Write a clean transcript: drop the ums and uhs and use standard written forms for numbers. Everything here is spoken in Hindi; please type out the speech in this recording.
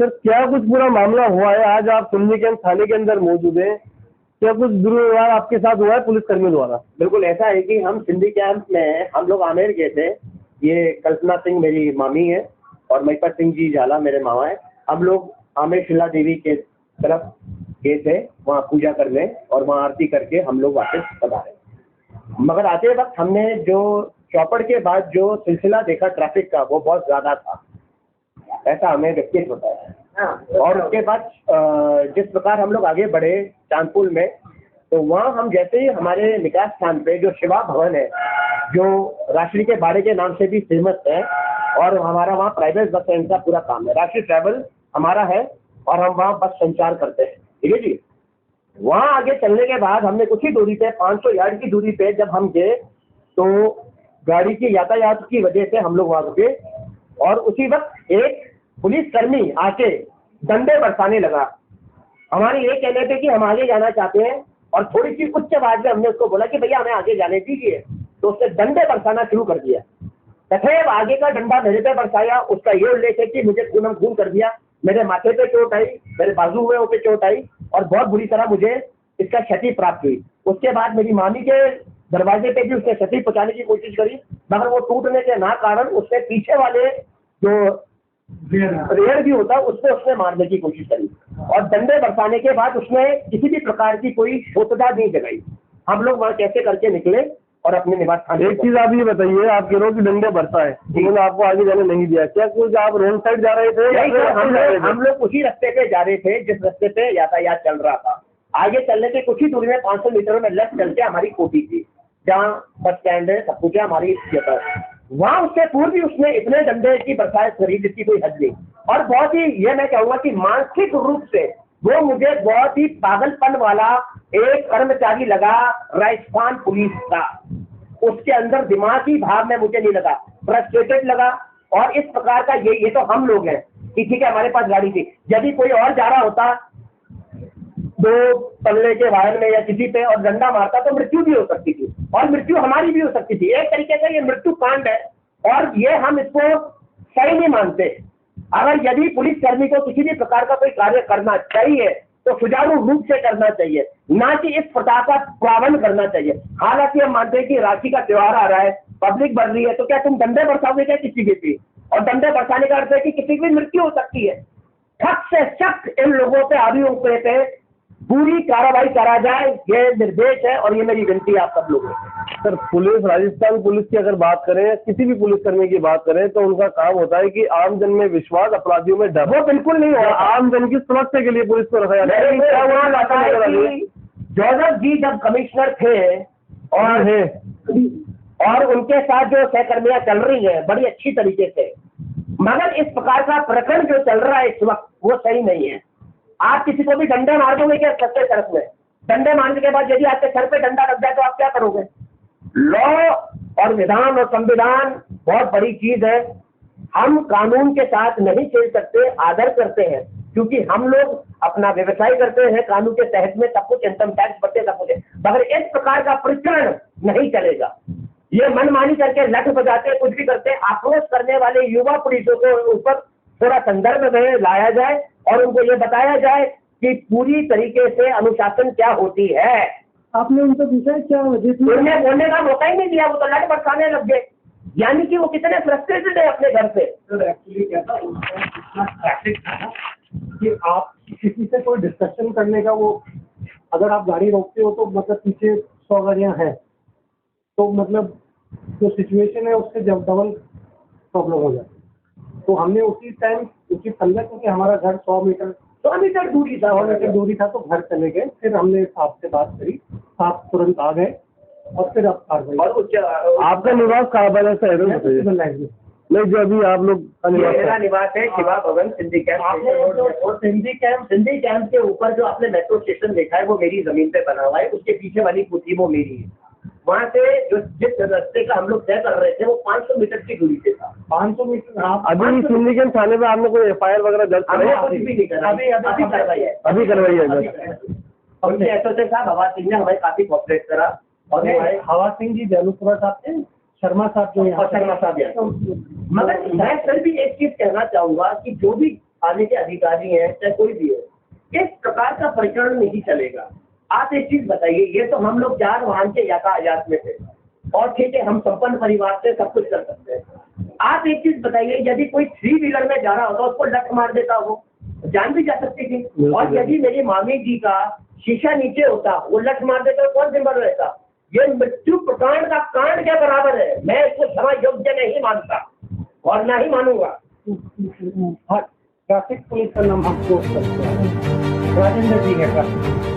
सर क्या कुछ पूरा मामला हुआ है? आज आप सिंधी कैंप थाने के अंदर मौजूद हैं, क्या कुछ दुर्व्यवहार आपके साथ हुआ है पुलिस कर्मियों द्वारा? बिल्कुल ऐसा है कि हम सिंधी कैंप में हम लोग आमेर गए थे। ये कल्पना सिंह मेरी मामी है और महिपत सिंह जी झाला मेरे मामा है। हम लोग आमेर शिला देवी के तरफ गए थे वहाँ पूजा करने और वहाँ आरती करके हम लोग वापस पधारे। मगर आते वक्त हमने जो चौपड़ के बाद जो सिलसिला देखा ट्रैफिक का वो बहुत ज़्यादा था, ऐसा हमें व्यक्तिगत होता है। और उसके बाद जिस प्रकार हम लोग आगे बढ़े चांदपुर में, तो वहाँ हम जैसे ही हमारे निकास स्थान पे जो शिवा भवन है जो राष्ट्रीय के बाड़े के नाम से भी फेमस है और हमारा वहाँ प्राइवेट बस स्टैंड का पूरा काम है, राष्ट्रीय ट्रैवल हमारा है और हम वहाँ बस संचार करते हैं, ठीक है जी। वहाँ आगे चलने के बाद हमने कुछ ही दूरी पे 500 यार्ड की दूरी पे जब हम गए तो गाड़ी की यातायात की वजह से हम लोग वहाँ रुके और उसी वक्त एक पुलिस कर्मी आके डंडे बरसाने लगा। हमारी ये कहने पे कि हम आगे जाना चाहते हैं और थोड़ी सी उच्च आवाज में हमने उसको बोला कि भैया हमें आगे जाने दीजिए, तो उसने डंडे बरसाना शुरू कर दिया। तथैव आगे का डंडा मेरे पे बरसाया। उसका ये उल्लेख है कि मुझे खून खून कर दिया, मेरे माथे पे चोट आई, मेरे बाजू हुए पे चोट आई और बहुत बुरी तरह मुझे इसका क्षति प्राप्त हुई। उसके बाद मेरी मामी के दरवाजे पे भी उसने क्षति पहुंचाने की कोशिश करी, मगर वो टूटने के ना कारण उसने पीछे वाले जो रेयर भी होता उससे उसने मारने की कोशिश करी और डंडे बरसाने के बाद उसने किसी भी प्रकार की कोई शोधता नहीं जगाई। हम लोग वहाँ कैसे करके निकले और अपने निवास स्थान। एक चीज आप ये बताइए, आप कह रहे हो कि डंडे बरसा है, उन्होंने आपको आगे जाने नहीं दिया, क्या कुछ आप रोड साइड जा रहे थे? हम लोग उसी रास्ते पे जा रहे थे जिस रास्ते पे यातायात चल रहा था। आगे चलने के कुछ ही दूरी में 500 मीटर में लेफ्ट चल के हमारी कोठी थी जहाँ बस स्टैंड है, सब कुछ है, हमारी वहाँ उससे पूर्व भी उसने इतने डंडे की बरसात करी जिसकी कोई हद नहीं। और बहुत ही ये मैं कहूँगा कि मानसिक रूप से वो मुझे बहुत ही पागलपन वाला एक कर्मचारी लगा राजस्थान पुलिस का। उसके अंदर दिमागी भाव में मुझे नहीं लगा, फ्रस्ट्रेटेड लगा। और इस प्रकार का ये तो हम लोग हैं कि ठीक है हमारे पास गाड़ी थी, यदि कोई और जा रहा होता 2 पल्ले के वाहन में या किसी पे और डंडा मारता तो मृत्यु भी हो सकती थी और मृत्यु हमारी भी हो सकती थी। एक तरीके से ये मृत्यु कांड है और ये हम इसको सही नहीं मानते। अगर यदि पुलिस कर्मी को किसी भी प्रकार का कोई कार्य करना चाहिए तो सुचारू रूप से करना चाहिए, ना कि इस प्रकार का प्रावधान करना चाहिए। हालांकि हम मानते हैं कि राखी का त्योहार आ रहा है, पब्लिक बढ़ रही है, तो क्या तुम डंडे बरसाओगे क्या किसी की भी? और डंडे बरसाने का अर्थ है कि किसी की मृत्यु हो सकती है। सख्त से सख्त इन लोगों पे अभियुक्तों पे पूरी कार्रवाई करा जाए, ये निर्देश है और ये मेरी विनती है आप सब लोगों से। सर पुलिस, राजस्थान पुलिस की अगर बात करें, किसी भी पुलिसकर्मी की बात करें, तो उनका काम होता है कि आम जन में विश्वास, अपराधियों में डर। वो बिल्कुल नहीं होगा। आम जन की सुरक्षा के लिए पुलिस को रखा जाता है। जोसेफ जी जब कमिश्नर थे और उनके साथ जो सहकर्मियां चल रही है बड़ी अच्छी तरीके से, मगर इस प्रकार का प्रकरण जो चल रहा है इस वक्त वो सही नहीं है। आप किसी को भी डंडे मार दोगे क्या सच्चे तरफ में? डंडे मारने के बाद यदि आपके सर पे डंडा लग जाए तो आप क्या करोगे? लॉ और विधान और संविधान बहुत बड़ी चीज है। हम कानून के साथ नहीं खेल सकते, आदर करते हैं क्योंकि हम लोग अपना व्यवसाय करते हैं कानून के तहत में, सब कुछ इनकम टैक्स भरते सब कुछ, मगर इस प्रकार का प्रकरण नहीं चलेगा। ये मनमानी करके लठ बजाते कुछ भी करते, आक्रोश करने वाले युवा पुलिसों को ऊपर थोड़ा संदर्भ में लाया जाए और उनको ये बताया जाए कि पूरी तरीके से अनुशासन क्या होती है। आपने उनको पूछा क्या उन्हें बोलने का मौका ही नहीं दिया, वो तो लट बरसाने लग गए, यानी कि वो कितने फ्रस्ट्रेटेड है अपने घर से। एक्चुअली क्या था, टैक्टिक था कि आप किसी से कोई डिस्कशन करने का, वो अगर आप गाड़ी रोकते हो तो मतलब पीछे 100 गाड़ियाँ हैं तो मतलब जो सिचुएशन है उससे जब डबल प्रॉब्लम हो जाती है। तो हमने उसी टाइम उसी समझा क्योंकि हमारा घर 100 मीटर दूरी था तो घर चले गए। फिर हमने साहब से बात करी, साहब तुरंत आ गए और फिर अब आपका निवास कहाँ पर है सर? नहीं जो अभी आप लोग मेरा निवास है शिवा भवन सिंधी कैंप। सिंधी कैंप के ऊपर जो आपने मेट्रो स्टेशन देखा है वो मेरी जमीन पे बना हुआ है, उसके पीछे वाली कोठी वो मेरी है। वहाँ से जो जिस रास्ते का हम लोग तय कर रहे थे वो 500 मीटर की दूरी पे था। 500 मीटर। अभी सिंधी कैंप थाने में आपने कोई FIR वगैरह दर्ज कराई? कुछ भी नहीं करा, अभी करवाई है। उनके एसोसिएट साहब हवा सिंह ने हमें काफी कोऑपरेट करा और हवा सिंह जी जैनुपुरा साहब थे, शर्मा साहब जो शर्मा साहब। मगर मैं सर भी एक चीज कहना चाहूंगा कि जो भी थाने के अधिकारी हैं, चाहे कोई भी है, इस प्रकार का प्रकरण नहीं चलेगा। आप एक चीज बताइए, ये तो हम लोग 4 वाहन के यातायात में थे और ठीक है, हम संपन्न परिवार से सब कुछ कर सकते हैं। आप एक चीज बताइए, यदि कोई 3 व्हीलर में जा रहा होता, उसको लट मार देता, वो जान भी जा सकती थी। और यदि मेरी मामी जी का शीशा नीचे होता, वो लट मार देता, कौन जिम्मेदार रहता? ये मृत्यु प्रकांड का कांड के बराबर है। मैं इसको क्षमा योग्य नहीं मानता और ना ही मानूंगा। हाँ, ट्रैफिक पुलिस का नाम हम पोस्ट करते हैं, राजेंद्र जी है ट्रैफिक।